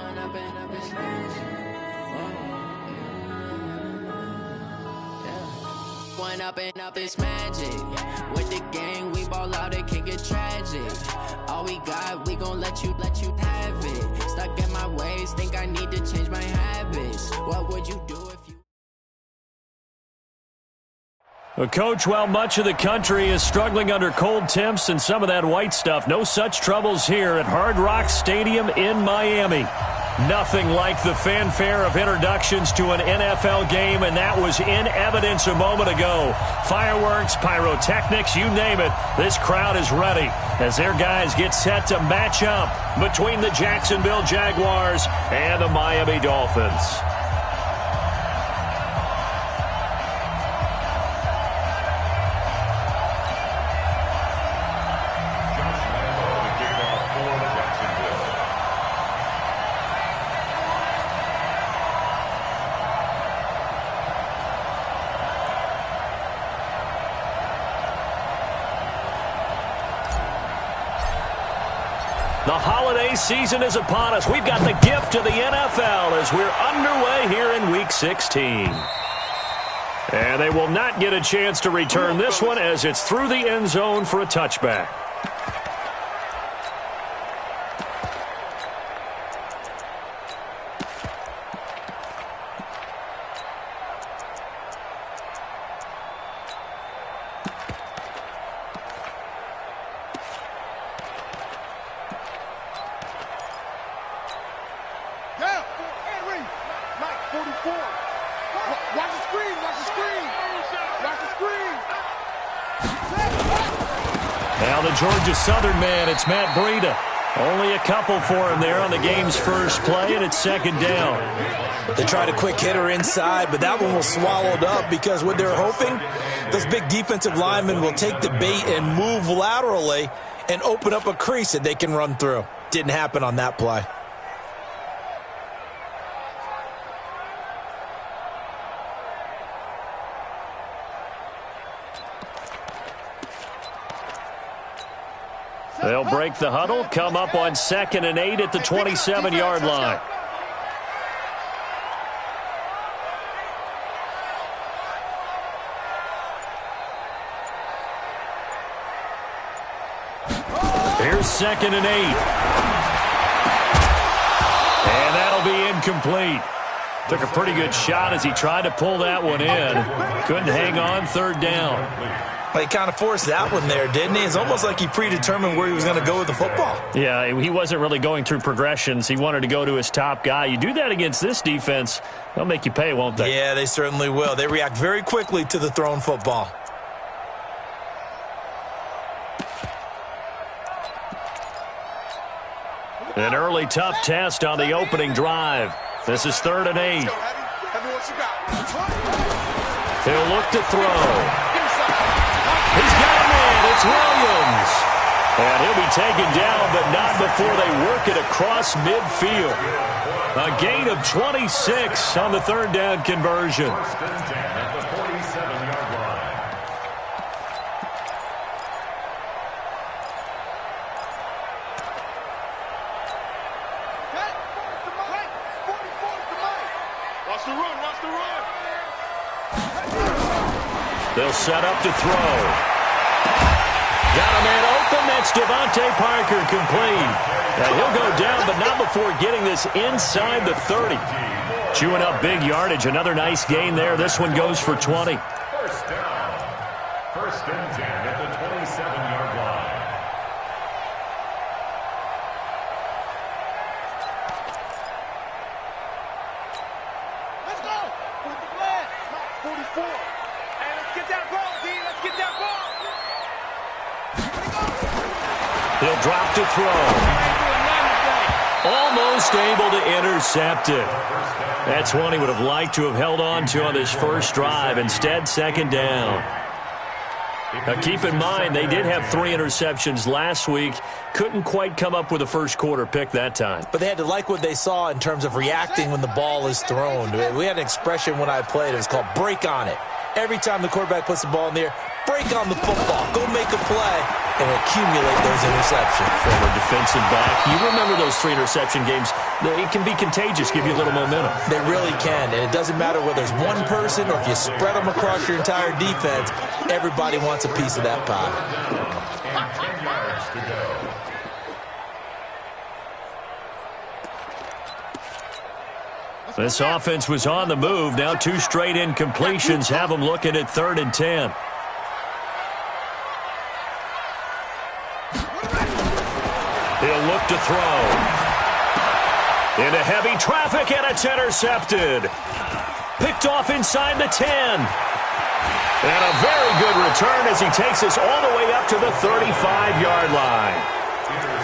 One up and up is magic. With the gang, we ball out, it can get tragic. All we got, we gon' let you have it. Stuck in my ways, think I need to change my habits. What would you do if you... Well, Coach, while much of the country is struggling under cold temps and some of that white stuff, no such troubles here at Hard Rock Stadium in Miami. Nothing like the fanfare of introductions to an NFL game, and that was in evidence a moment ago. Fireworks, pyrotechnics, you name it. This crowd is ready as their guys get set to match up between the Jacksonville Jaguars and the Miami Dolphins. The holiday season is upon us. We've got the gift of the NFL as we're underway here in Week 16. And they will not get a chance to return this one as it's through the end zone for a touchback. Now the Georgia Southern man, it's Matt Breida. Only a couple for him there on the game's first play, and it's second down. They tried a quick hitter inside, but that one was swallowed up because what they're hoping, those big defensive linemen will take the bait and move laterally and open up a crease that they can run through. Didn't happen on that play. They'll break the huddle, come up on 2nd and 8 at the 27-yard line. Here's 2nd and 8. And that'll be incomplete. Took a pretty good shot as he tried to pull that one in. Couldn't hang on, 3rd down. Well, he kind of forced that one there, didn't he? It's almost like he predetermined where he was going to go with the football. Yeah, he wasn't really going through progressions. He wanted to go to his top guy. You do that against this defense, they'll make you pay, won't they? Yeah, they certainly will. They react very quickly to the thrown football. An early tough test on the opening drive. This is 3rd and 8. He'll look to throw. He's got a man. It's Williams. And he'll be taken down, but not before they work it across midfield. A gain of 26 on the 3rd down conversion. They'll set up to throw. Got a man open. That's Devontae Parker complete. Now he'll go down, but not before getting this inside the 30. Chewing up big yardage. Another nice gain there. This one goes for 20. First down. 1st and 10 at the 27-yard line. Let's go. Put the flag. 44. Hey, let's get that ball, D. Let's get that ball. He'll drop to throw. Almost able to intercept it. That's one he would have liked to have held on to on this first drive. Instead, 2nd down. Now, keep in mind, they did have 3 interceptions last week. Couldn't quite come up with a first quarter pick that time. But they had to like what they saw in terms of reacting when the ball is thrown. We had an expression when I played. It was called break on it. Every time the quarterback puts the ball in the air, break on the football. Go make a play. and accumulate those interceptions. Former defensive back. You remember those 3 interception games. It can be contagious, give you a little momentum. They really can, and it doesn't matter whether it's one person or if you spread them across your entire defense, everybody wants a piece of that pie. And 10 yards to go. This offense was on the move. Now 2 straight incompletions have them looking at 3rd and 10. He'll look to throw. Into heavy traffic, and it's intercepted. Picked off inside the 10. And a very good return as he takes us all the way up to the 35-yard line.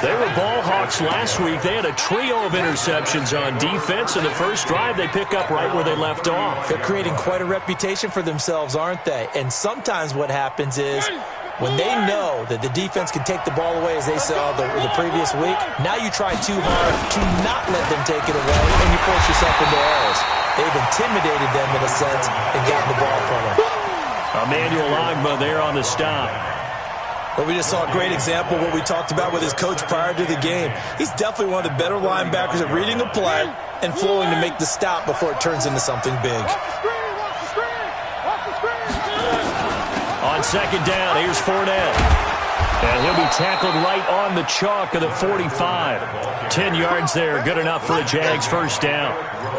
They were ball hawks last week. They had a trio of interceptions on defense. In the first drive, they pick up right where they left off. They're creating quite a reputation for themselves, aren't they? And sometimes what happens is when they know that the defense can take the ball away, as they saw the previous week, now you try too hard to not let them take it away, and you force yourself into errors. They've intimidated them in a sense and gotten the ball from them. Emmanuel Agba there on the stop. But we just saw a great example of what we talked about with his coach prior to the game. He's definitely one of the better linebackers at reading a play and flowing to make the stop before it turns into something big. On 2nd down, here's Fournette. And he'll be tackled right on the chalk of the 45. 10 yards there, good enough for a Jags first down.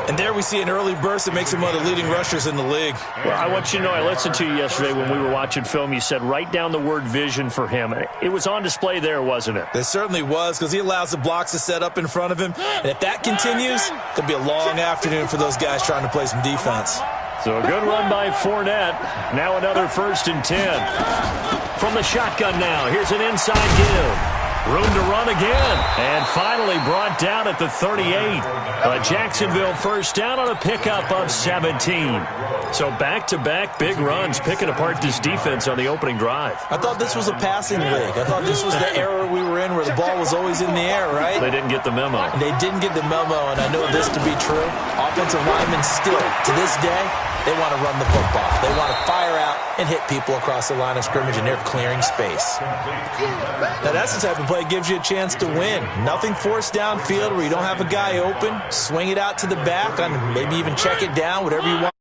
And there we see an early burst that makes him one of the leading rushers in the league. Well, I want you to know, I listened to you yesterday when we were watching film. You said write down the word vision for him. It was on display there, wasn't it? It certainly was, because he allows the blocks to set up in front of him. And if that continues, there'll be a long afternoon for those guys trying to play some defense. So a good run by Fournette. Now another 1st and 10. From the shotgun now, here's an inside give. Room to run again. And finally brought down at the 38. A Jacksonville first down on a pickup of 17. So back-to-back big runs, picking apart this defense on the opening drive. I thought this was a passing league. I thought this was the era we were in where the ball was always in the air, right? They didn't get the memo. They didn't get the memo, and I know this to be true. Offensive linemen still, to this day, they want to run the football. They want to fire out and hit people across the line of scrimmage, and they're clearing space. Now, that's the type of play that gives you a chance to win. Nothing forced downfield where you don't have a guy open. Swing it out to the back, and maybe even check it down, whatever you want.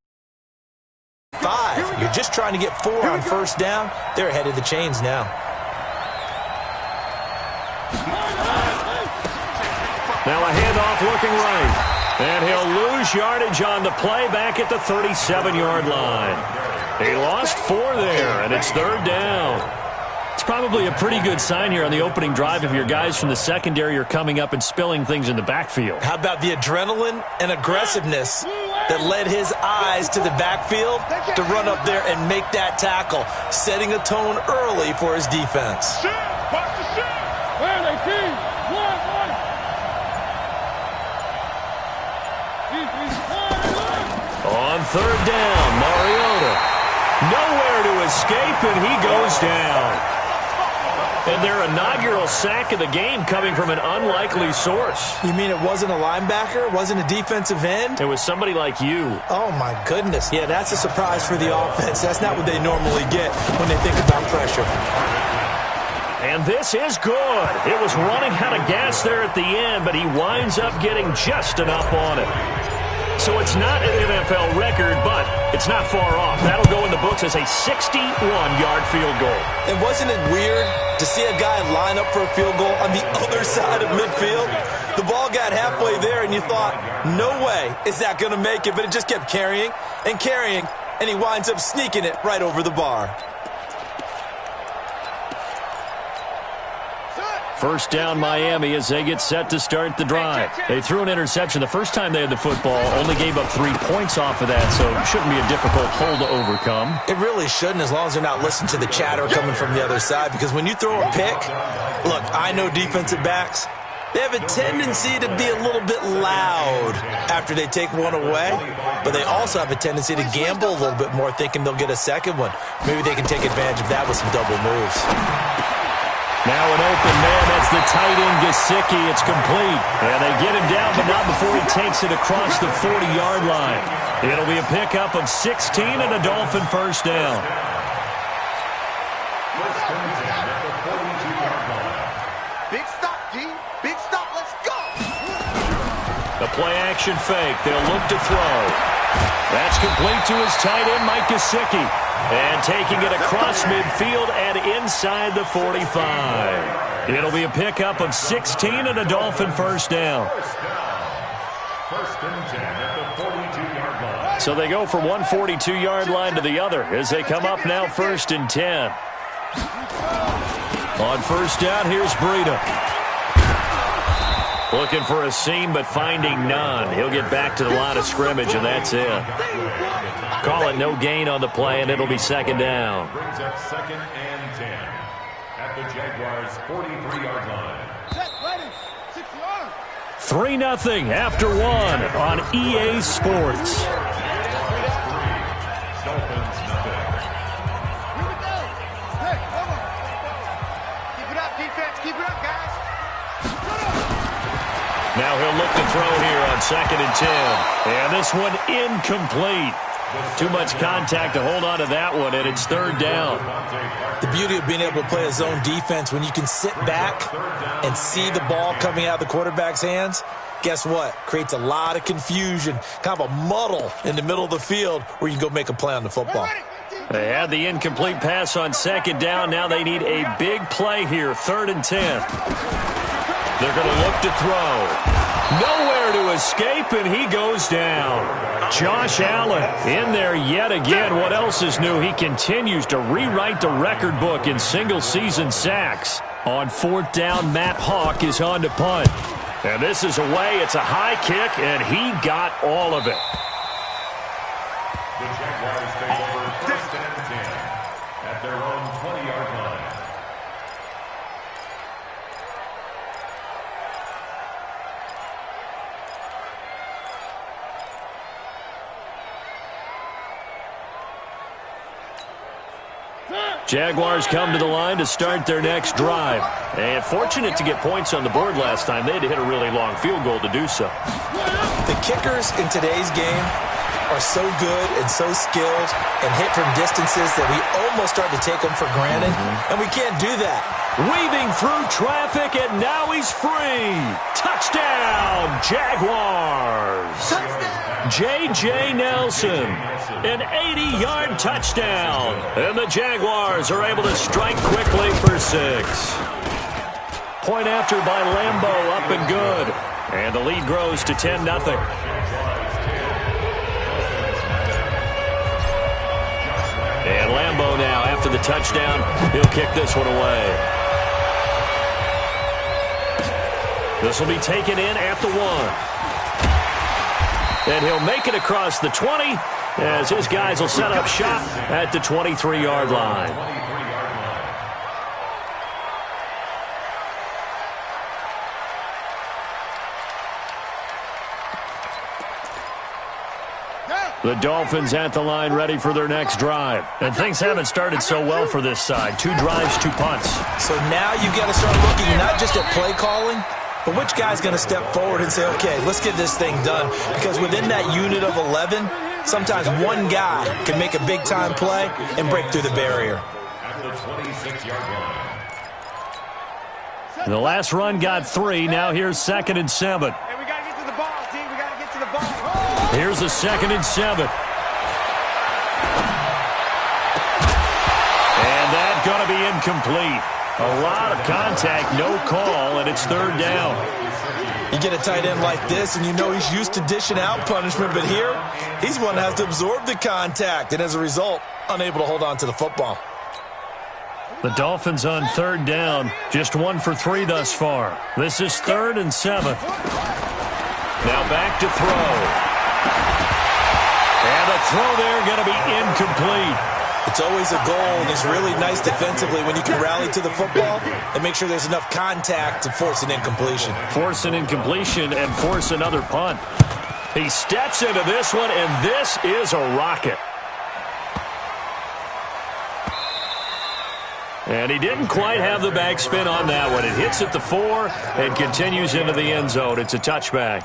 5. You're just trying to get 4 on first down. They're ahead of the chains now. Now a handoff looking right. And he'll lose yardage on the play back at the 37-yard line. He lost 4 there, and it's 3rd down. It's probably a pretty good sign here on the opening drive if your guys from the secondary are coming up and spilling things in the backfield. How about the adrenaline and aggressiveness that led his eyes to the backfield to run up there and make that tackle, setting a tone early for his defense. On 3rd down, Mariota. Nowhere to escape, and he goes down. And their inaugural sack of the game coming from an unlikely source. You mean it wasn't a linebacker? It wasn't a defensive end? It was somebody like you. Oh, my goodness. Yeah, that's a surprise for the offense. That's not what they normally get when they think about pressure. And this is good. It was running out of gas there at the end, but he winds up getting just enough on it. So it's not an NFL record, but it's not far off. That'll go in the books as a 61-yard field goal. And wasn't it weird to see a guy line up for a field goal on the other side of midfield? The ball got halfway there, and you thought, no way is that going to make it, but it just kept carrying and carrying, and he winds up sneaking it right over the bar. First down Miami as they get set to start the drive. They threw an interception the first time they had the football, only gave up 3 points off of that, so it shouldn't be a difficult hole to overcome. It really shouldn't, as long as they're not listening to the chatter coming from the other side, because when you throw a pick, look, I know defensive backs, they have a tendency to be a little bit loud after they take one away, but they also have a tendency to gamble a little bit more, thinking they'll get a second one. Maybe they can take advantage of that with some double moves. Now an open man, that's the tight end, Gesicki. It's complete. And they get him down, but not before he takes it across the 40-yard line. It'll be a pickup of 16 and a Dolphin first down. First and 10 at the 42. The play-action fake. They'll look to throw. That's complete to his tight end, Mike Gesicki. And taking it across midfield and inside the 45. It'll be a pickup of 16 and a Dolphin first down. First and 10 at the 42-yard line. So they go from one 42-yard line to the other as they come up now first and 10. On first down, here's Breida. Looking for a seam, but finding none. He'll get back to the line of scrimmage, and that's it. Call it no gain on the play, and it'll be second down. Brings up second and 10 at the Jaguars' 43-yard line. Set, ready, 6 yards. 3-0 after one on EA Sports. Dolphins nothing. Here we go. Hey, come on. Keep it up, defense. Keep it up, guys. Now he'll look to throw here on second and 10. And this one incomplete. Too much contact to hold on to that one, and it's third down. The beauty of being able to play a zone defense, when you can sit back and see the ball coming out of the quarterback's hands, guess what? Creates a lot of confusion, kind of a muddle in the middle of the field where you can go make a play on the football. They had the incomplete pass on second down. Now they need a big play here, third and 10. They're going to look to throw. Nowhere to escape, and he goes down. Josh Allen in there yet again. What else is new? He continues to rewrite the record book in single-season sacks. On fourth down, Matt Hawk is on to punt. And this is away. It's a high kick, and he got all of it. The Jaguars take over first and 10 at their own 20-yard line. Jaguars come to the line to start their next drive. And fortunate to get points on the board last time. They had to hit a really long field goal to do so. The kickers in today's game are so good and so skilled and hit from distances that we almost start to take them for granted, and we can't do that. Weaving through traffic, and now he's free. Touchdown, Jaguars. J.J. Nelson, an 80-yard touchdown. And the Jaguars are able to strike quickly for 6. Point after by Lambo, up and good. And the lead grows to 10-0. And Lambo now, after the touchdown, he'll kick this one away. This will be taken in at the 1. And he'll make it across the 20 as his guys will set up shop at the 23-yard line. The Dolphins at the line ready for their next drive. And things haven't started so well for this side. 2 drives, 2 punts. So now you've got to start looking not just at play calling, but which guy's going to step forward and say, okay, let's get this thing done. Because within that unit of 11, sometimes one guy can make a big-time play and break through the barrier. At the 26-yard line. The last run got 3. Now here's second and 7. Hey, we got to get to the ball, team. We got to get to the ball. Here's a second and 7. And that's going to be incomplete. A lot of contact, no call, and it's third down. You get a tight end like this, and you know he's used to dishing out punishment, but here, he's one that has to absorb the contact, and as a result, unable to hold on to the football. The Dolphins on third down, just 1 for 3 thus far. This is third and 7. Now back to throw. And the throw there going to be incomplete. It's always a goal, and it's really nice defensively when you can rally to the football and make sure there's enough contact to force an incompletion. Force an incompletion and force another punt. He steps into this one, and this is a rocket. And he didn't quite have the backspin on that one. It hits at the 4 and continues into the end zone. It's a touchback.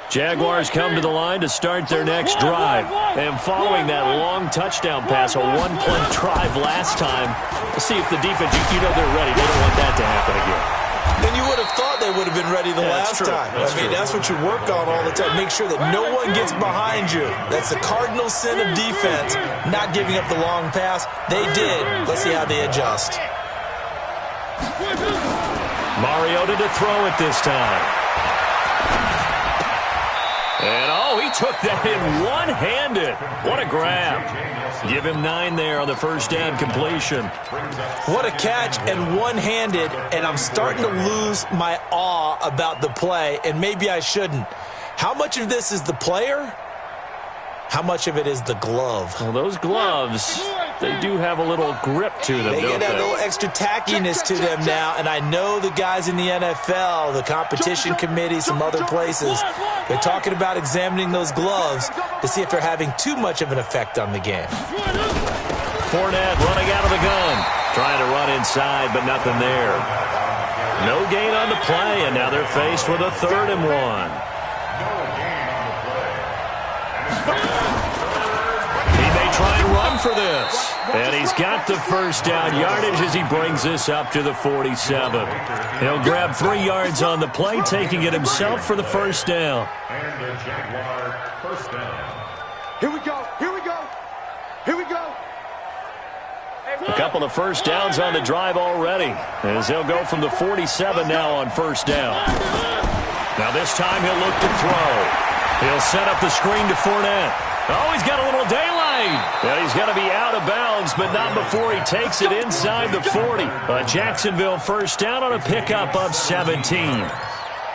Jaguars come to the line to start their next drive. And following that long touchdown pass, a one-play drive last time, let's see if the defense, you know they're ready. They don't want that to happen again. Then you would have thought they would have been ready the last time. That's what you work on all the time. Make sure that no one gets behind you. That's the cardinal sin of defense, not giving up the long pass. They did. Let's see how they adjust. Mariota to throw it this time. And, he took that in one-handed. What a grab. Give him 9 there on the first down completion. What a catch and one-handed, and I'm starting to lose my awe about the play, and maybe I shouldn't. How much of this is the player? How much of it is the glove? Well, those gloves, they do have a little grip to them, They don't get they? a little extra tackiness to them now, and I know the guys in the NFL, the competition committee, some other places, they're talking about examining those gloves to see if they're having too much of an effect on the game. Fournette running out of the gun. Trying to run inside, but nothing there. No gain on the play, and now they're faced with a 3rd and 1. He may try and run for this. And he's got the first down yardage as he brings this up to the 47. He'll grab 3 yards on the play, taking it himself for the first down. And the Jaguar first down. Here we go. Here we go. Here we go. A couple of first downs on the drive already, as he'll go from the 47 now on first down. Now this time he'll look to throw. He'll set up the screen to Fournette. Oh, he's got a little daylight. Yeah, he's going to be out of bounds, but not before he takes it inside the 40. A Jacksonville first down on a pickup of 17.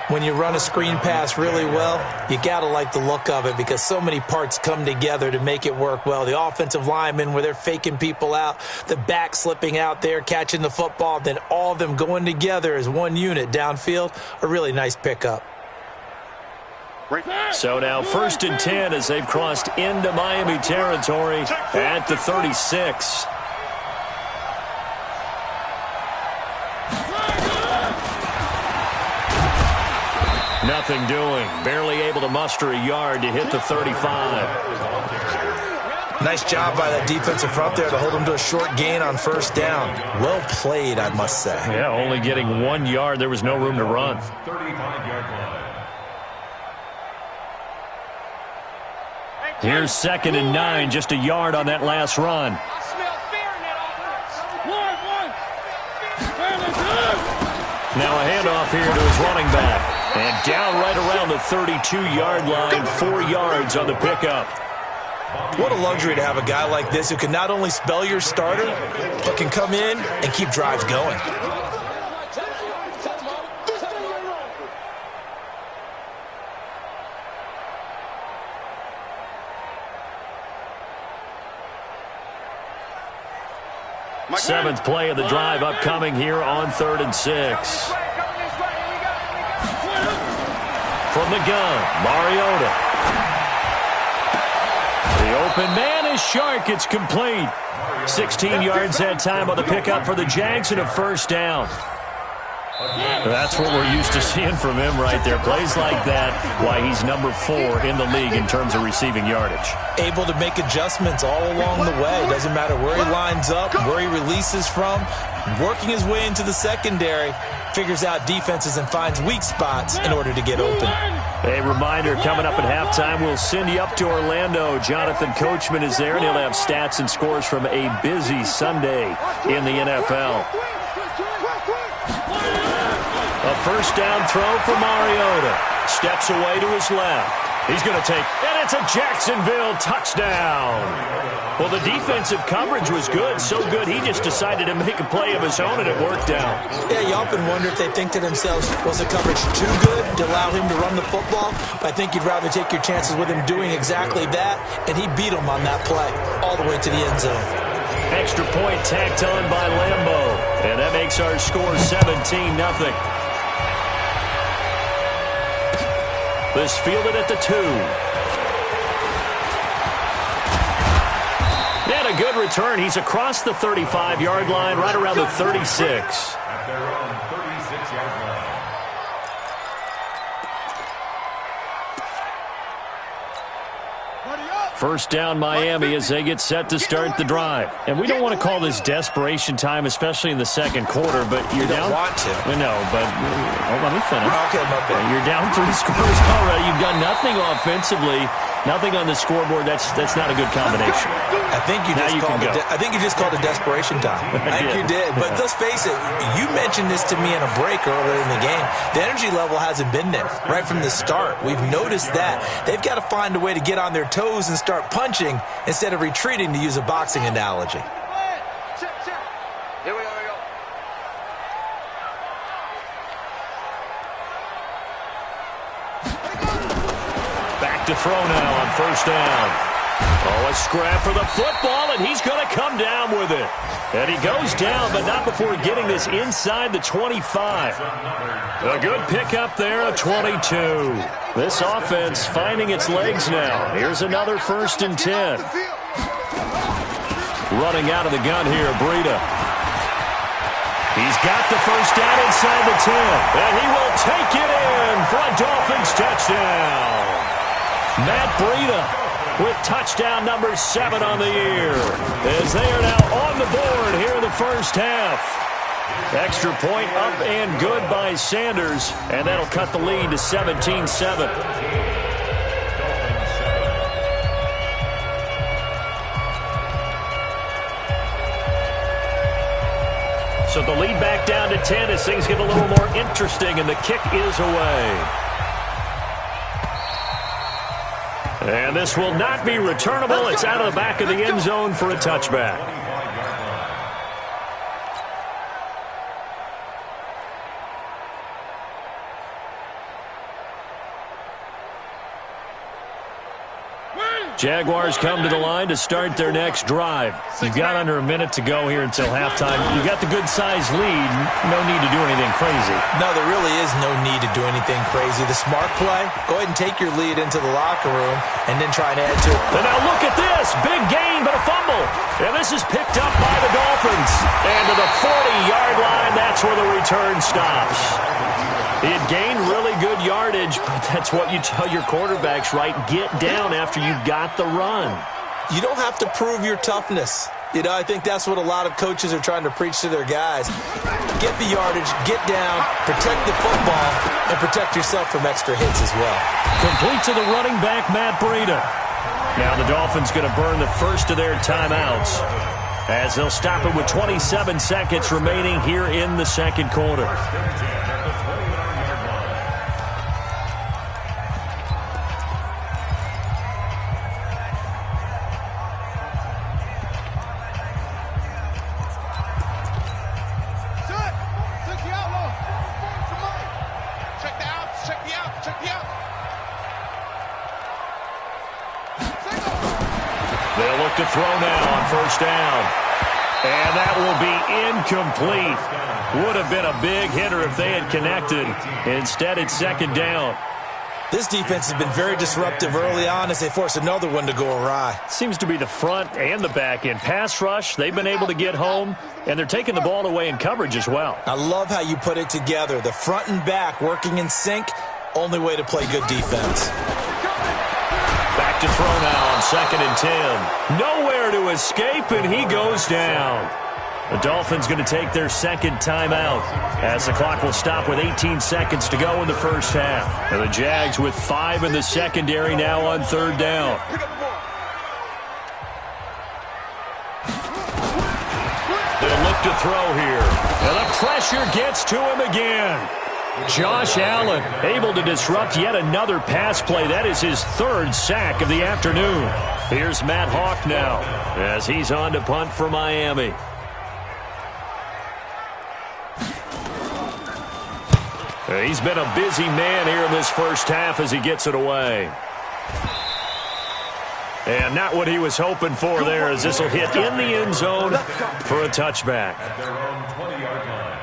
When you run a screen pass really well, you got to like the look of it because so many parts come together to make it work well. The offensive linemen, where they're faking people out, the back slipping out there, catching the football, then all of them going together as one unit downfield, a really nice pickup. So now 1st and 10 as they've crossed into Miami territory at the 36. Nothing doing. Barely able to muster a yard to hit the 35. Nice job by that defensive front there to hold them to a short gain on first down. Well played, I must say. Yeah, only getting 1 yard. There was no room to run. 35-yard line. Here's 2nd and 9, just a yard on that last run. I smell fear in that offense. Now a handoff here to his running back. And down right around the 32-yard line, 4 yards on the pickup. What a luxury to have a guy like this who can not only spell your starter, but can come in and keep drives going. Seventh play of the drive upcoming here on 3rd and 6. From the gun, Mariota. The open man is Shark. It's complete. 16 yards that time on the pickup for the Jags and a first down. That's what we're used to seeing from him right there. Plays like that, why he's number 4 in the league in terms of receiving yardage. Able to make adjustments all along the way. Doesn't matter where he lines up, where he releases from. Working his way into the secondary, figures out defenses and finds weak spots in order to get open. A reminder, coming up at halftime, we'll send you up to Orlando. Jonathan Coachman is there, and he'll have stats and scores from a busy Sunday in the NFL. A first down throw for Mariota. Steps away to his left. He's going to take, and it's a Jacksonville touchdown. Well, the defensive coverage was good, so good he just decided to make a play of his own, and it worked out. Yeah, you often wonder if they think to themselves, was the coverage too good to allow him to run the football? But I think you'd rather take your chances with him doing exactly that, and he beat him on that play all the way to the end zone. Extra point tacked on by Lambeau, and that makes our score 17-0. This fielded at the 2. And a good return. He's across the 35-yard line, right around the 36. At their own 36-yard First down Miami as they get set to start the drive. And we don't want to call this desperation time, especially in the second quarter, but you're down. You don't want to. I know, but let me finish. Okay, my bad. You're down 3 scores already. You've done nothing offensively, nothing on the scoreboard. That's not a good combination. I think you just called it desperation time. I think you did. But let's face it, you mentioned this to me in a break earlier in the game. The energy level hasn't been there right from the start. We've noticed that. They've got to find a way to get on their toes and start punching instead of retreating, to use a boxing analogy. Here we go. Back to throw now on first down. Oh, a scrap for the football, and he's going to come down with it. And he goes down, but not before getting this inside the 25. A good pickup there, a 22. This offense finding its legs now. Here's another 1st and 10. Running out of the gun here, Breida. He's got the first down inside the 10, and he will take it in for a Dolphins touchdown. Matt Breida with touchdown number 7 on the year, as they are now on the board here in the first half. Extra point up and good by Sanders, and that'll cut the lead to 17-7. So the lead back down to 10 as things get a little more interesting, and the kick is away. And this will not be returnable. It's out of the back of the end zone for a touchback. Jaguars come to the line to start their next drive. You've got under a minute to go here until halftime. You've got the good-sized lead. No need to do anything crazy. No, there really is no need to do anything crazy. The smart play, go ahead and take your lead into the locker room and then try and add to it. And now look at this. Big gain, but a fumble. And this is picked up by the Dolphins. And to the 40-yard line, that's where the return stops. He had gained really good yardage, but that's what you tell your quarterbacks, right? Get down after you've got the run. You don't have to prove your toughness. You know, I think that's what a lot of coaches are trying to preach to their guys. Get the yardage, get down, protect the football, and protect yourself from extra hits as well. Complete to the running back, Matt Breida. Now the Dolphins going to burn the first of their timeouts as they'll stop it with 27 seconds remaining here in the second quarter. They'll look to throw now on first down. And that will be incomplete. Would have been a big hitter if they had connected. Instead, it's second down. This defense has been very disruptive early on as they force another one to go awry. Seems to be the front and the back end. Pass rush, they've been able to get home, and they're taking the ball away in coverage as well. I love how you put it together. The front and back working in sync, only way to play good defense. Back to throw now on 2nd and 10. Nowhere to escape, and he goes down. The Dolphins going to take their second timeout as the clock will stop with 18 seconds to go in the first half. And the Jags with 5 in the secondary now on 3rd down. They'll look to throw here. And the pressure gets to him again. Josh Allen able to disrupt yet another pass play. That is his 3rd sack of the afternoon. Here's Matt Hawk now as he's on to punt for Miami. He's been a busy man here in this first half as he gets it away. And not what he was hoping for there, as this will hit in the end zone for a touchback. At their own 20-yard line.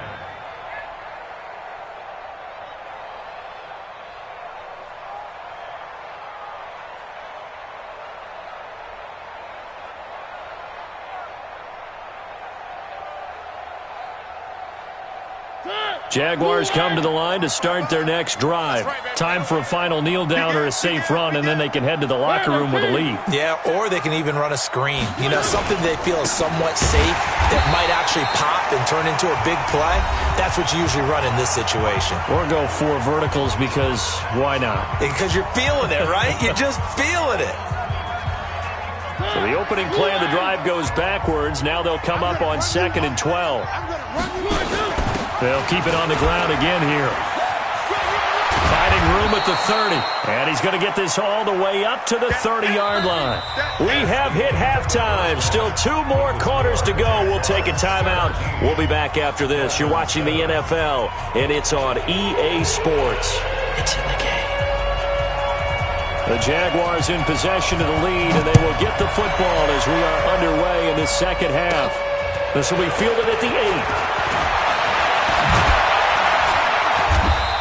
Jaguars come to the line to start their next drive. Time for a final kneel down or a safe run, and then they can head to the locker room with a lead. Yeah, or they can even run a screen. You know, something they feel is somewhat safe that might actually pop and turn into a big play. That's what you usually run in this situation. Or go 4 verticals because why not? Because you're feeling it, right? You're just feeling it. So the opening play of the drive goes backwards. Now they'll come up on 2nd and 12. They'll keep it on the ground again here. Finding room at the 30. And he's going to get this all the way up to the 30-yard line. We have hit halftime. Still 2 more quarters to go. We'll take a timeout. We'll be back after this. You're watching the NFL, and it's on EA Sports. It's in the game. The Jaguars in possession of the lead, and they will get the football as we are underway in the second half. This will be fielded at the 8.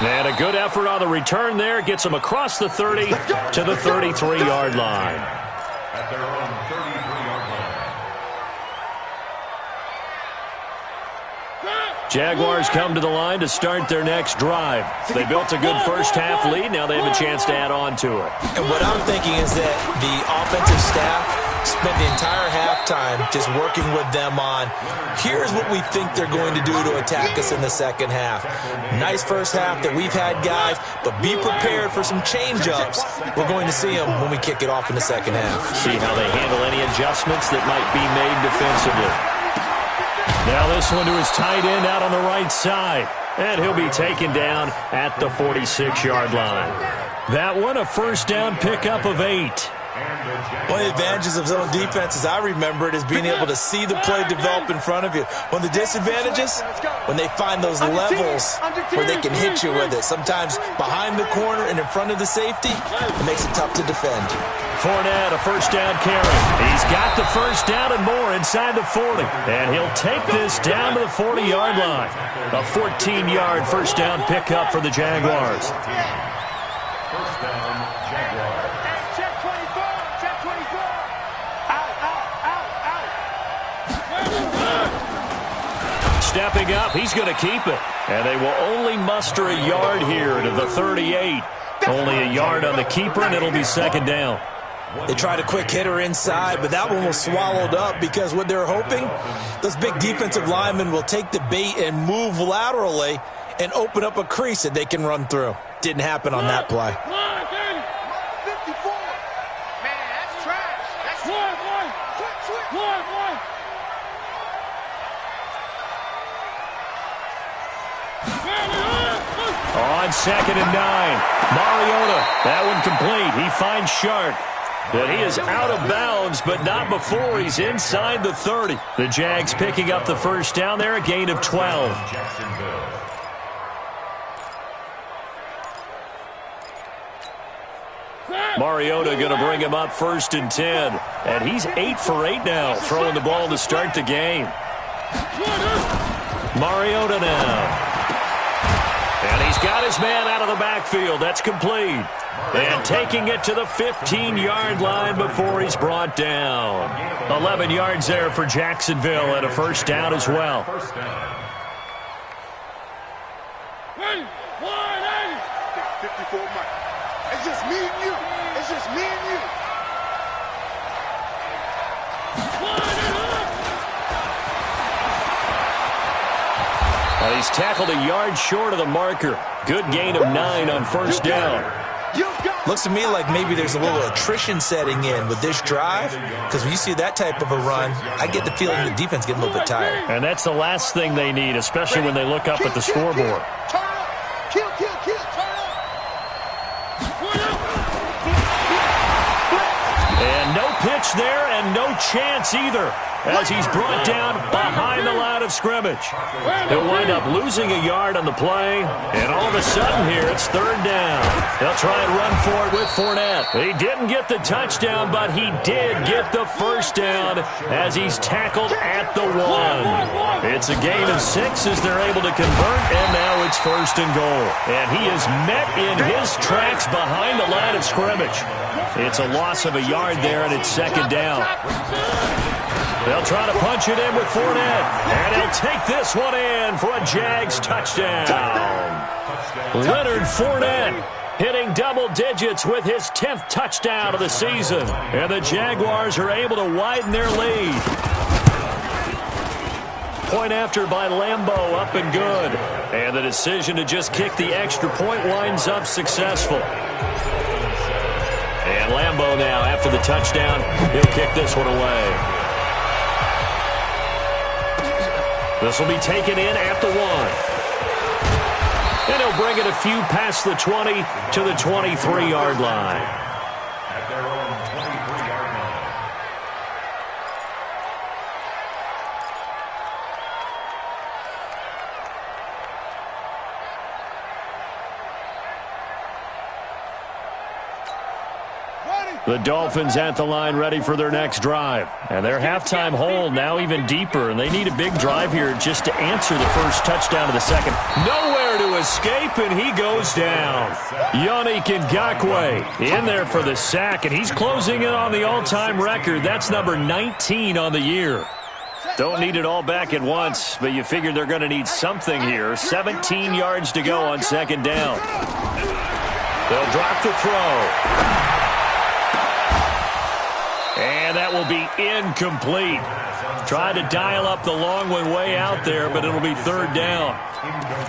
And a good effort on the return there. Gets them across the 30 to the 33-yard line. At their own 33-yard line. Jaguars come to the line to start their next drive. They built a good first-half lead. Now they have a chance to add on to it. And what I'm thinking is that the offensive staff spent the entire halftime just working with them on, here's what we think they're going to do to attack us in the second half. Nice first half that we've had, guys, but be prepared for some change-ups. We're going to see them when we kick it off in the second half. See how they handle any adjustmts that might be made defensively. Now this one to his tight end out on the right side. And he'll be taken down at the 46-yard line. That one, a first down pickup of 8. One of the advantages of zone defense, as I remember it, is being able to see the play develop in front of you. One of the disadvantages, when they find those levels where they can hit you with it. Sometimes behind the corner and in front of the safety, it makes it tough to defend. Fournette, a first down carry. He's got the first down and more inside the 40. And he'll take this down to the 40-yard line. A 14-yard first down pickup for the Jaguars. First down, Jaguars. Check 24, check 24. Out. Stepping up, he's going to keep it. And they will only muster a yard here to the 38. Only a yard on the keeper, and it'll be second down. They tried a quick hitter inside, but that one was swallowed up because what they're hoping, those big defensive linemen will take the bait and move laterally and open up a crease that they can run through. Didn't happen on that play. 54. Man, that's trash. That's switch. On 2nd and 9, Mariota. That one complete. He finds Shark. But he is out of bounds, but not before he's inside the 30. The Jags picking up the first down there, a gain of 12. Jacksonville. Mariota going to bring him up 1st and 10. And he's 8 for 8 now, throwing the ball to start the game. Mariota now. And he's got his man out of the backfield. That's complete. And taking it to the 15-yard line before he's brought down. 11 yards there for Jacksonville and a first down as well. First down. 54 Mike. It's just me and you. It's just me and you. Well, he's tackled a yard short of the marker. Good gain of 9 on first down. Looks to me like maybe there's a little attrition setting in with this drive, because when you see that type of a run, I get the feeling the defense getting a little bit tired. And that's the last thing they need, especially when they look up at the scoreboard. Turn up. Kill. Turn up. And no pitch there and no chance either, as he's brought down behind the line of scrimmage. He'll wind up losing a yard on the play, and all of a sudden here it's 3rd down. They'll try and run for it with Fournette. He didn't get the touchdown, but he did get the first down as he's tackled at the 1. It's a gain of 6 as they're able to convert, and now it's 1st and goal. And he is met in his tracks behind the line of scrimmage. It's a loss of a yard there, and it's 2nd down. They'll try to punch it in with Fournette. And he'll take this one in for a Jags touchdown. Leonard Fournette hitting double digits with his 10th touchdown of the season. And the Jaguars are able to widen their lead. Point after by Lambeau, up and good. And the decision to just kick the extra point winds up successful. And Lambeau now, after the touchdown, he'll kick this one away. This will be taken in at the 1. And he'll bring it a few past the 20 to the 23-yard line. At their own 23-yard line. The Dolphins at the line ready for their next drive. And their halftime hole now even deeper, and they need a big drive here just to answer the first touchdown of the second. Nowhere to escape, and he goes down. Yannick Ngakoue in there for the sack, and he's closing in on the all-time record. That's number 19 on the year. Don't need it all back at once, but you figure they're going to need something here. 17 yards to go on second down. They'll drop the throw. And that will be incomplete. Tried to dial up the long one way out there, but it'll be third down.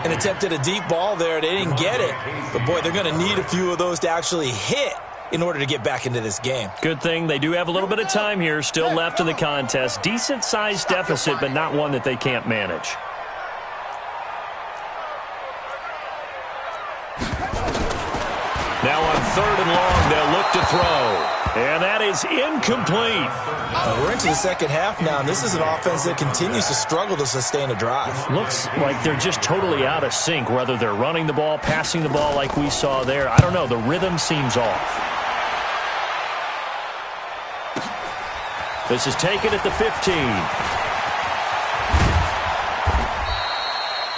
And attempted a deep ball there. They didn't get it. But, boy, they're going to need a few of those to actually hit in order to get back into this game. Good thing they do have a little bit of time here still left in the contest. Decent-sized deficit, but not one that they can't manage. Now on third and long, they'll look to throw. And that is incomplete. We're into the second half now, and this is an offense that continues to struggle to sustain a drive. Looks like they're just totally out of sync, whether they're running the ball, passing the ball like we saw there. I don't know. The rhythm seems off. This is taken at the 15.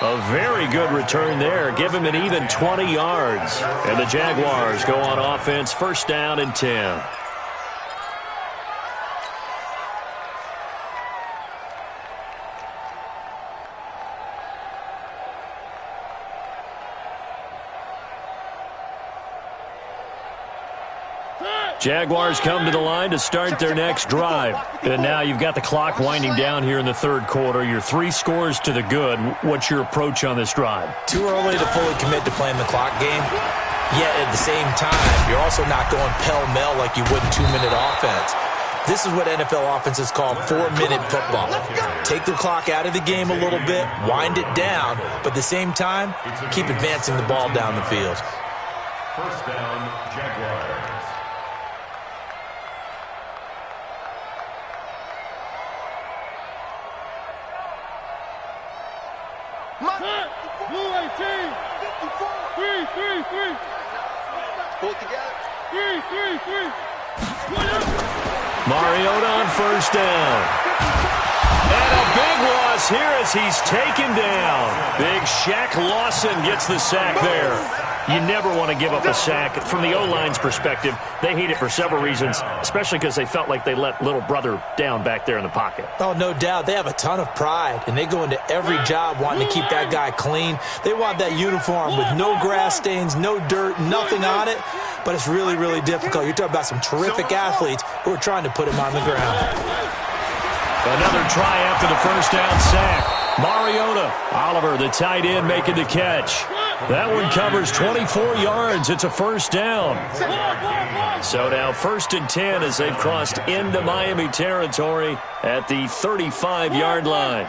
A very good return there. Give him an even 20 yards. And the Jaguars go on offense, first down and 10. Jaguars come to the line to start their next drive. And now you've got the clock winding down here in the third quarter. You're 3 scores to the good. What's your approach on this drive? Too early to fully commit to playing the clock game. Yet at the same time, you're also not going pell-mell like you would in 2-minute offense. This is what NFL offenses call 4-minute football. Take the clock out of the game a little bit, wind it down, but at the same time, keep advancing the ball down the field. First down, Jaguars. Blue 18. 3. Pull it together. 3. Mariota on first down. And a big loss here as he's taken down. Big Shaq Lawson gets the sack there. You never want to give up a sack. From the O-line's perspective, they hate it for several reasons, especially because they felt like they let little brother down back there in the pocket. Oh, no doubt. They have a ton of pride, and they go into every job wanting to keep that guy clean. They want that uniform with no grass stains, no dirt, nothing on it, but it's really, really difficult. You're talking about some terrific athletes who are trying to put him on the ground. Another try after the first down sack. Mariota, Oliver, the tight end, making the catch. That one covers 24 yards. It's a first down. So now first and 10 as they've crossed into Miami territory at the 35-yard line.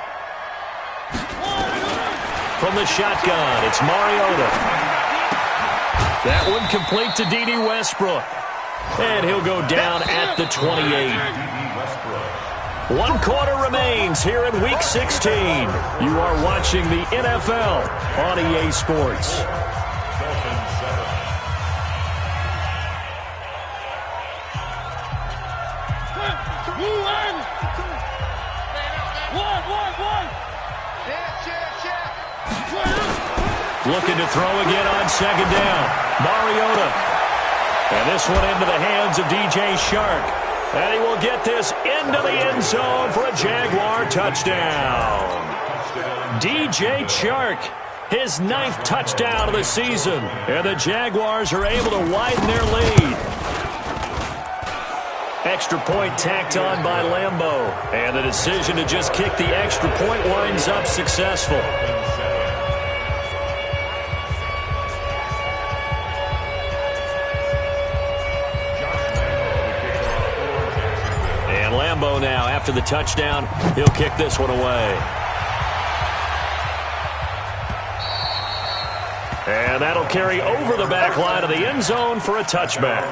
From the shotgun, it's Mariota. That one complete to D.D. Westbrook. And he'll go down at the 28. 1 quarter remains here in Week 16. You are watching the NFL on EA Sports. Looking to throw again on second down. Mariota. And this one into the hands of DJ Shark. And he will get this into the end zone for a Jaguar touchdown. DJ Chark, his 9th touchdown of the season. And the Jaguars are able to widen their lead. Extra point tacked on by Lambeau. And the decision to just kick the extra point winds up successful. And Lambeau now, after the touchdown, he'll kick this one away. And that'll carry over the back line of the end zone for a touchback.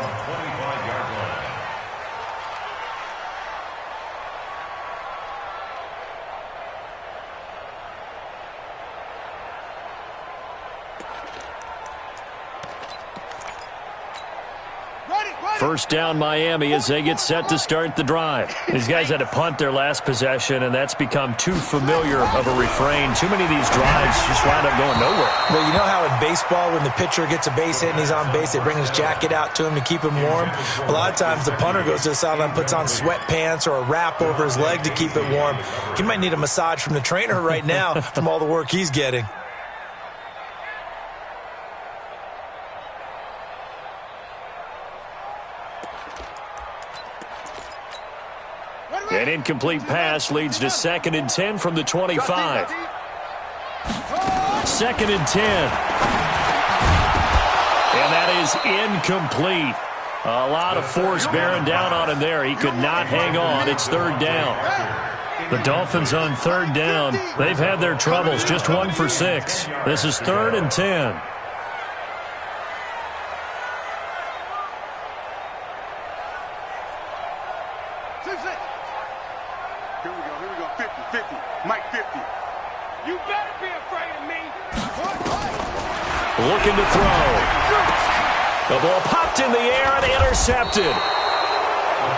First down Miami as they get set to start the drive. These guys had to punt their last possession, and that's become too familiar of a refrain. Too many of these drives just wind up going nowhere. Well, you know how in baseball when the pitcher gets a base hit and he's on base, they bring his jacket out to him to keep him warm? A lot of times the punter goes to the sideline, puts on sweatpants or a wrap over his leg to keep it warm. He might need a massage from the trainer right now from all the work he's getting. An incomplete pass leads to 2nd and 10 from the 25. 2nd and 10. And that is incomplete. A lot of force bearing down on him there. He could not hang on. It's 3rd down. The Dolphins on 3rd down. They've had their troubles. Just 1 for 6. This is 3rd and 10. Looking to throw. The ball popped in the air and intercepted.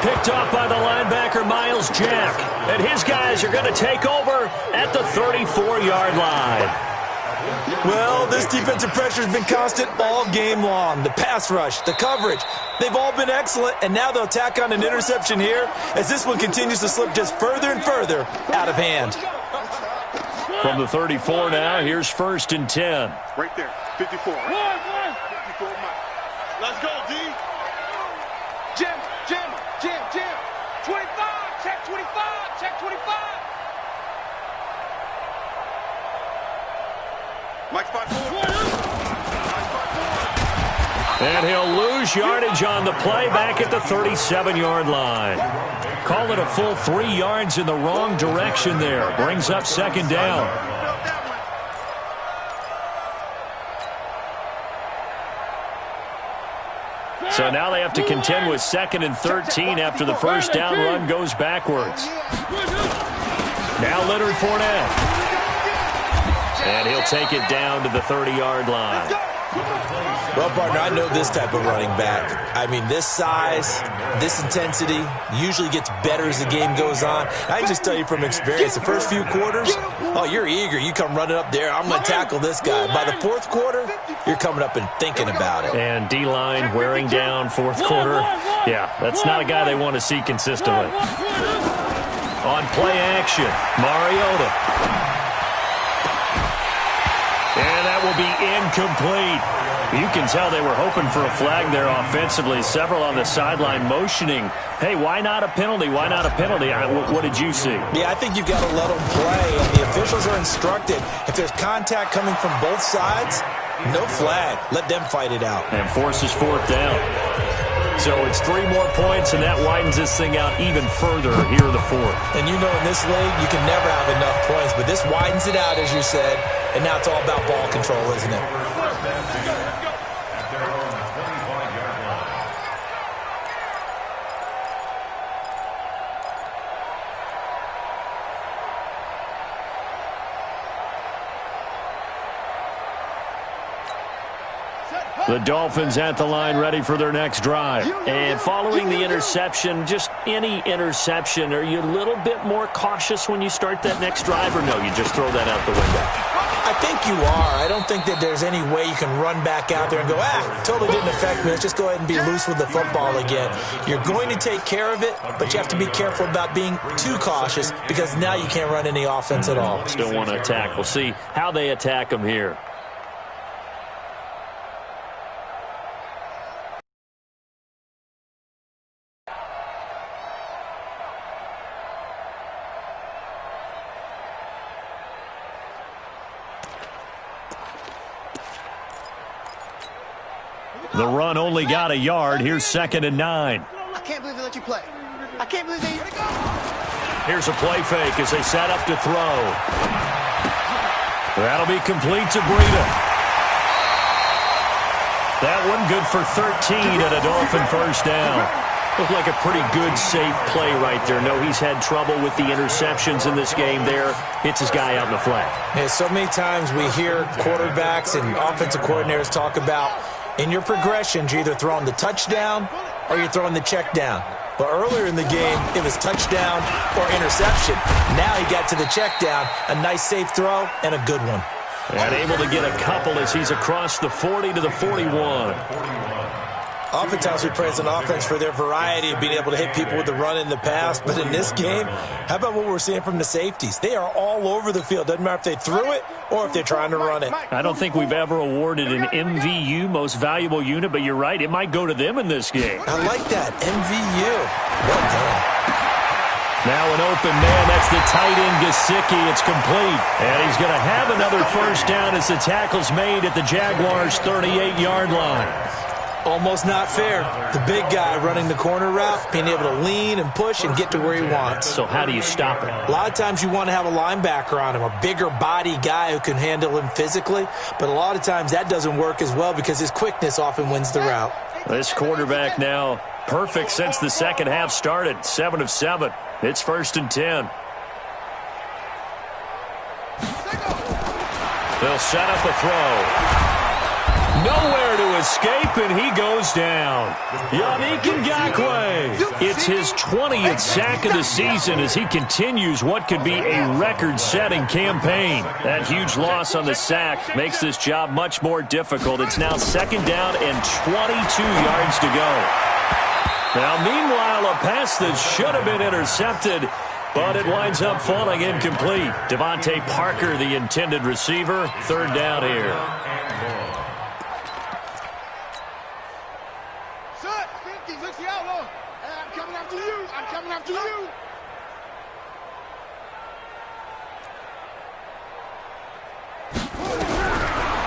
Picked off by the linebacker, Miles Jack. And his guys are going to take over at the 34-yard line. Well, this defensive pressure has been constant all game long. The pass rush, the coverage, they've all been excellent, and now they'll tack on an interception here as this one continues to slip just further and further out of hand. From the 34 now, here's 1st and 10. Right there, 54. 54, Mike. Let's go, D. Jam, jam, jam, jam. 25, check 25, check 25. Mike, 5-4. And he'll lose yardage on the play back at the 37-yard line. Call it a full 3 yards in the wrong direction there. Brings up 2nd down. So now they have to contend with 2nd and 13 after the first down run goes backwards. Now Leonard Fournette. And he'll take it down to the 30-yard line. Well, partner, I know this type of running back. I mean, this size, this intensity usually gets better as the game goes on. I can just tell you from experience, the first few quarters, oh, you're eager. You come running up there, I'm going to tackle this guy. By the 4th quarter, you're coming up and thinking about it. And D-line wearing down 4th quarter. Yeah, that's not a guy they want to see consistently. On play action, Mariota. And that will be incomplete. You can tell they were hoping for a flag there offensively. Several on the sideline motioning, hey, why not a penalty? Why not a penalty? What did you see? Yeah, I think you've got to let them play. And the officials are instructed, if there's contact coming from both sides, no flag. Let them fight it out. And forces 4th down. So it's 3 more points, and that widens this thing out even further here in the 4th. And you know in this league, you can never have enough points, but this widens it out, as you said, and now it's all about ball control, isn't it? The Dolphins at the line ready for their next drive. And following the interception, just any interception, are you a little bit more cautious when you start that next drive, or no, you just throw that out the window? I think you are. I don't think that there's any way you can run back out there and go, totally didn't affect me. Let's just go ahead and be loose with the football again. You're going to take care of it, but you have to be careful about being too cautious because now you can't run any offense at all. Still want to attack. We'll see how they attack them here. The run only got a yard. Here's 2nd and 9. I can't believe they let you play. I can't believe they... Here's a play fake as they set up to throw. That'll be complete to Breida. That one good for 13 and a Dolphin first down. Looked like a pretty good, safe play right there. No, he's had trouble with the interceptions in this game there. Hits his guy out in the flat. Yeah, so many times we hear quarterbacks and offensive coordinators talk about in your progressions, you're either throwing the touchdown or you're throwing the check down. But earlier in the game, it was touchdown or interception. Now he got to the check down, a nice safe throw, and a good one. And able to get a couple as he's across the 40 to the 41. Oftentimes we praise an offense for their variety of being able to hit people with the run in the pass. But in this game, how about what we're seeing from the safeties? They are all over the field. Doesn't matter if they threw it or if they're trying to run it. I don't think we've ever awarded an MVU, most valuable unit, but you're right. It might go to them in this game. I like that. MVU. Well done. Now an open man. That's the tight end, Gesicki. It's complete. And he's going to have another first down as the tackle's made at the Jaguars' 38-yard line. Almost not fair. The big guy running the corner route, being able to lean and push and get to where he wants. So how do you stop it? A lot of times you want to have a linebacker on him, a bigger body guy who can handle him physically. But a lot of times that doesn't work as well because his quickness often wins the route. This quarterback now perfect since the second half started. 7 of 7. It's 1st and 10. They'll set up a throw. Nowhere to escape, and he goes down. Yannick Ngakoue. It's his 20th sack of the season as he continues what could be a record-setting campaign. That huge loss on the sack makes this job much more difficult. It's now 2nd down and 22 yards to go. Now, meanwhile, a pass that should have been intercepted, but it winds up falling incomplete. Devontae Parker, the intended receiver. 3rd down here.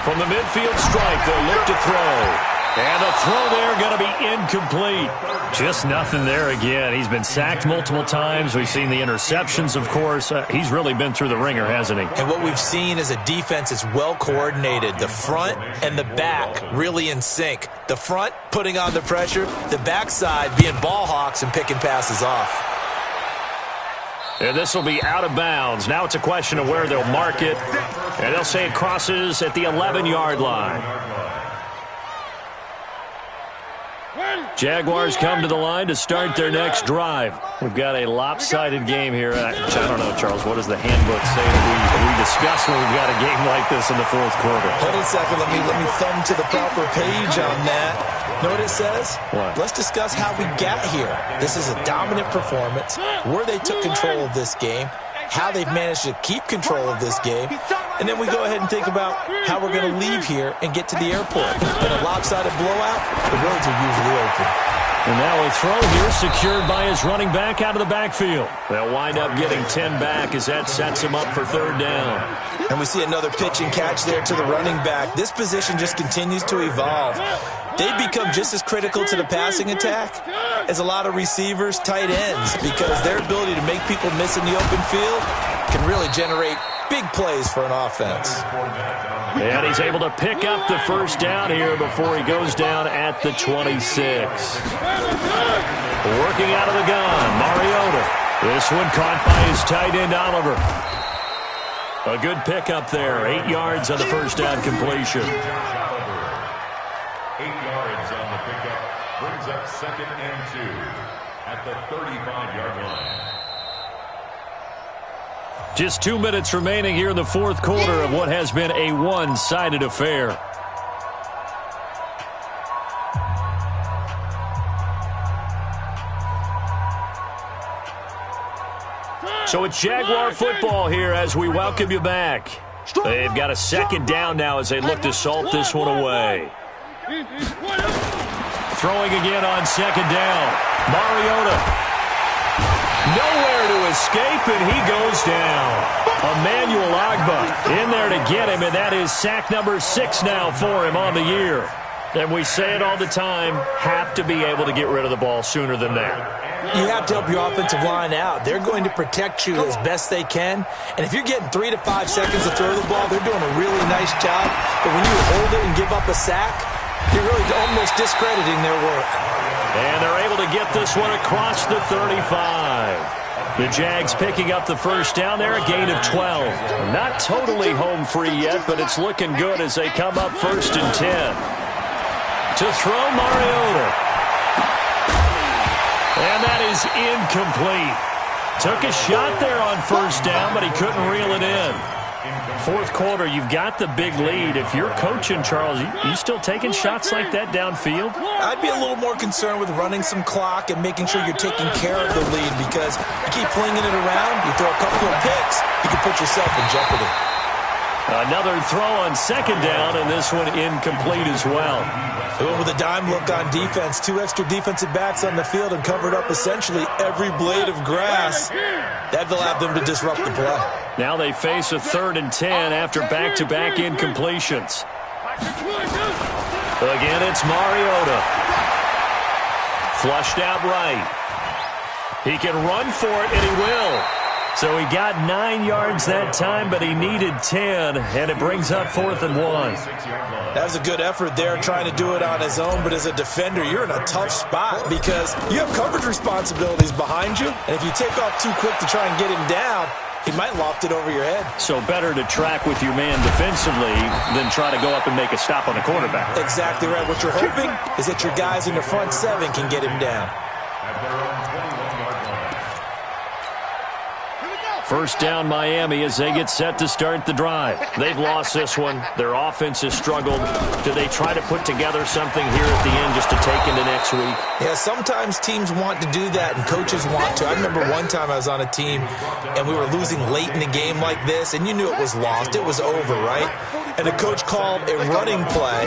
From the midfield stripe, they'll look to throw. And the throw there going to be incomplete. Just nothing there again. He's been sacked multiple times. We've seen the interceptions, of course. He's really been through the ringer, hasn't he? And what we've seen is a defense is well coordinated. The front and the back really in sync. The front putting on the pressure. The backside being ball hawks and picking passes off. And this will be out of bounds. Now it's a question of where they'll mark it. And they'll say it crosses at the 11-yard line. Jaguars come to the line to start their next drive. We've got a lopsided game here. I don't know, Charles, what does the handbook say that we discuss when we've got a game like this in the 4th quarter? Hold on a second. Let me thumb to the proper page on that. Know what it says? What? Let's discuss how we got here. This is a dominant performance, where they took control of this game, how they've managed to keep control of this game, and then we go ahead and think about how we're going to leave here and get to the airport. In a lopsided blowout, the roads are usually open. And now a throw here secured by his running back out of the backfield. They'll wind up getting 10 back as that sets him up for 3rd down. And we see another pitch and catch there to the running back. This position just continues to evolve. They've become just as critical to the passing attack as a lot of receivers, tight ends, because their ability to make people miss in the open field can really generate big plays for an offense. And he's able to pick up the first down here before he goes down at the 26. Working out of the gun, Mariota. This one caught by his tight end, Oliver. A good pickup there. 8 yards on the first down completion. 8 yards on the pickup. Brings up 2nd and 2 at the 35-yard line. Just 2 minutes remaining here in the fourth quarter of what has been a one-sided affair. So it's Jaguar football here as we welcome you back. They've got a second down now as they look to salt this one away. Throwing again on second down. Mariota. Nowhere to escape, and he goes down. Emmanuel Ogbah in there to get him, and that is sack number 6 now for him on the year. And we say it all the time, have to be able to get rid of the ball sooner than that. You have to help your offensive line out. They're going to protect you as best they can. And if you're getting 3 to 5 seconds to throw the ball, they're doing a really nice job. But when you hold it and give up a sack, you're really almost discrediting their work. And they're able to get this one across the 35. The Jags picking up the first down there, a gain of 12. Not totally home free yet, but it's looking good as they come up 1st and 10. To throw, Mariota. And that is incomplete. Took a shot there on first down, but he couldn't reel it in. Fourth quarter, you've got the big lead. If you're coaching, Charles, you still taking shots like that downfield? I'd be a little more concerned with running some clock and making sure you're taking care of the lead, because you keep flinging it around, you throw a couple of picks, you can put yourself in jeopardy. Another throw on second down, and this one incomplete as well. With a dime look on defense, 2 extra defensive backs on the field and covered up essentially every blade of grass. That will allow them to disrupt the play. Now they face a 3rd and 10 after back-to-back incompletions. Again, it's Mariota. Flushed out right. He can run for it, and he will. So he got 9 yards that time, but he needed 10, and it brings up 4th and 1. That was a good effort there, trying to do it on his own, but as a defender, you're in a tough spot because you have coverage responsibilities behind you, and if you take off too quick to try and get him down, he might loft it over your head. So better to track with your man defensively than try to go up and make a stop on the quarterback. Exactly right. What you're hoping is that your guys in the front 7 can get him down. First down, Miami, as they get set to start the drive. They've lost this one. Their offense has struggled. Do they try to put together something here at the end just to take into next week? Yeah, sometimes teams want to do that, and coaches want to. I remember one time I was on a team, and we were losing late in the game like this, and you knew it was lost. It was over, right? And the coach called a running play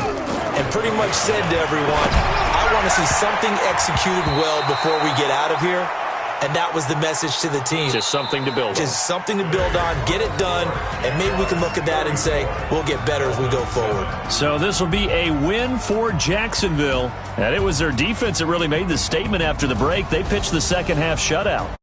and pretty much said to everyone, I want to see something executed well before we get out of here. And that was the message to the team. Just something to build on. Just something to build on, get it done, and maybe we can look at that and say, we'll get better as we go forward. So this will be a win for Jacksonville. And it was their defense that really made the statement after the break. They pitched the second half shutout.